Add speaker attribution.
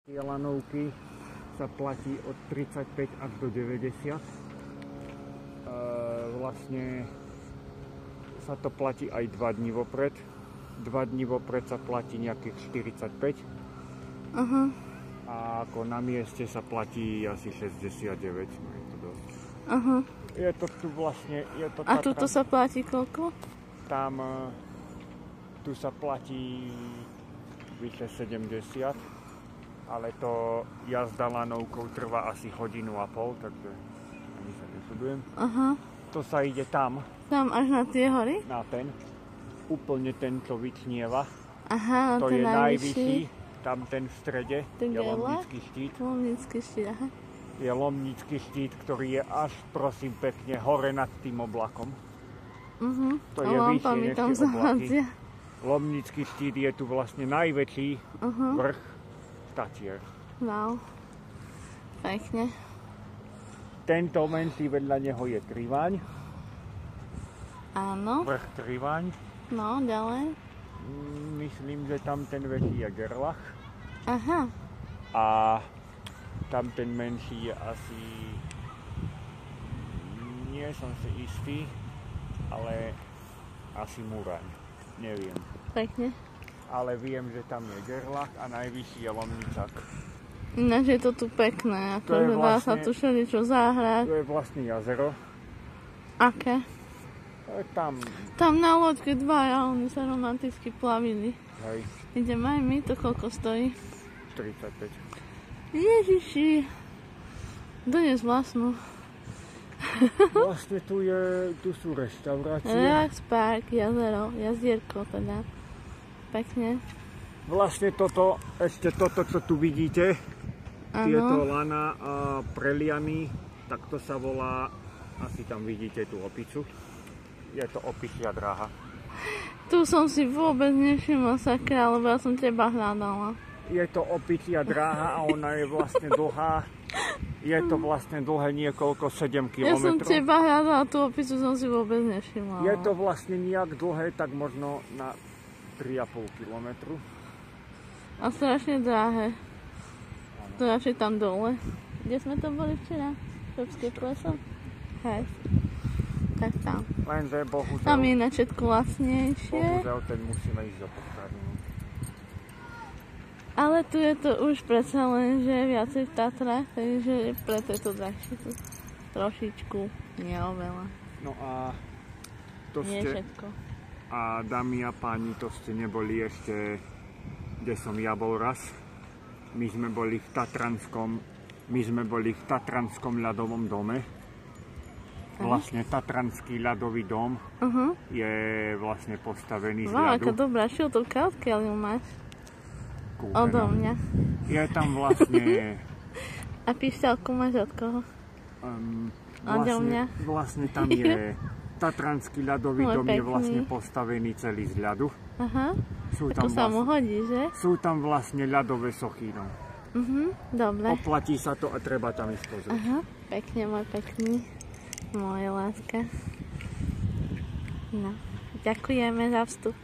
Speaker 1: Lanovky sa platí od 35 až do 90. Vlastne sa to platí aj 2 dní vopred. 2 dní vopred sa platí nejakých 45. A ako na mieste sa platí asi 69. No je to dosť. Je to tu vlastne...
Speaker 2: A tuto sa platí koľko?
Speaker 1: Tam... Tu sa platí vyše 70. Ale to jazda lanovkou trvá asi 1,5 hodiny, takže ani sa nečudujem. To sa ide tam.
Speaker 2: Tam až na tie hory?
Speaker 1: Na ten. Úplne ten, čo vytnieva.
Speaker 2: To
Speaker 1: je najvyšší. Tam ten v strede je Lomnický štít.
Speaker 2: Lomnický štít, aha.
Speaker 1: Je Lomnický štít, ktorý je až, prosím pekne, hore nad tým oblakom. To je vyššie než tie oblaky. Lomnický štít je tu vlastne najväčší vrch Tatier.
Speaker 2: Wow. Pekne.
Speaker 1: Tento menší vedľa neho je Trivaň.
Speaker 2: Áno.
Speaker 1: Vrch Trivaň.
Speaker 2: No, ďalej.
Speaker 1: Myslím, že tam ten väčší je Gerlach. A tam ten menší je asi... Nie som si istý, ale asi Muraň. Neviem.
Speaker 2: Pekne.
Speaker 1: Ale viem, že tam je Gerlach a najvyšší je Lomnicák.
Speaker 2: Ináč je to tu pekné, akože dá sa tu všeličo zahrať.
Speaker 1: To je vlastne jazero.
Speaker 2: Aké?
Speaker 1: Tam.
Speaker 2: Tam na loďke dvaja, oni sa romanticky plavili.
Speaker 1: Hej.
Speaker 2: Ideme aj my, to koľko stojí?
Speaker 1: 45.
Speaker 2: Ježiši. Dones vlastnú.
Speaker 1: Vlastne tu sú reštaurácie.
Speaker 2: Relax Park, jazero, jazdierko teda. Pekne.
Speaker 1: Vlastne toto, čo tu vidíte, tieto lana a preliany, tak to sa volá, asi tam vidíte tú opicu, je to opisia dráha.
Speaker 2: Tu som si vôbec nevšimla, sakra, lebo ja som teba hľadala.
Speaker 1: Je to opicia dráha a ona je vlastne dlhá, je to vlastne dlhé niekoľko 7 km.
Speaker 2: Ja som teba hľadala, tú opicu som si vôbec nevšimla.
Speaker 1: Je to vlastne nejak dlhé, tak možno na 3,5 kilometru.
Speaker 2: A strašne drahé. To radšej tam dole. Kde sme to boli včera? Šopské pleso? Hej. Tak tam.
Speaker 1: Lenže bohužiaľ...
Speaker 2: Tam je ináč všetko lacnejšie.
Speaker 1: Bohužiaľ ten musíme ísť do Podkarinu.
Speaker 2: Ale tu je to už predsa len, že viacej v Tatrách, takže preto je to drahšie tu. Trošičku, nie oveľa.
Speaker 1: No a to
Speaker 2: nie
Speaker 1: ste...
Speaker 2: všetko.
Speaker 1: A dámy a páni, to ste neboli ešte, kde som ja bol raz. My sme boli v Tatranskom ľadovom dome. Vlastne Tatranský ľadový dom je vlastne postavený z ľadu.
Speaker 2: Aká dobrá šiltovka, odkiaľ ju máš? Odo mňa.
Speaker 1: Je tam vlastne...
Speaker 2: A píšťalku máš od koho? Odo mňa.
Speaker 1: Vlastne tam je... Tatranský ľadový dom je vlastne postavený celý z ľadu.
Speaker 2: To sa mu hodí, že?
Speaker 1: Sú tam vlastne ľadové sochy, no.
Speaker 2: Dobre.
Speaker 1: Oplatí sa to a treba tam ísť pozrieť.
Speaker 2: Pekne, môj pekný. Moja láska. No, ďakujeme za vstup.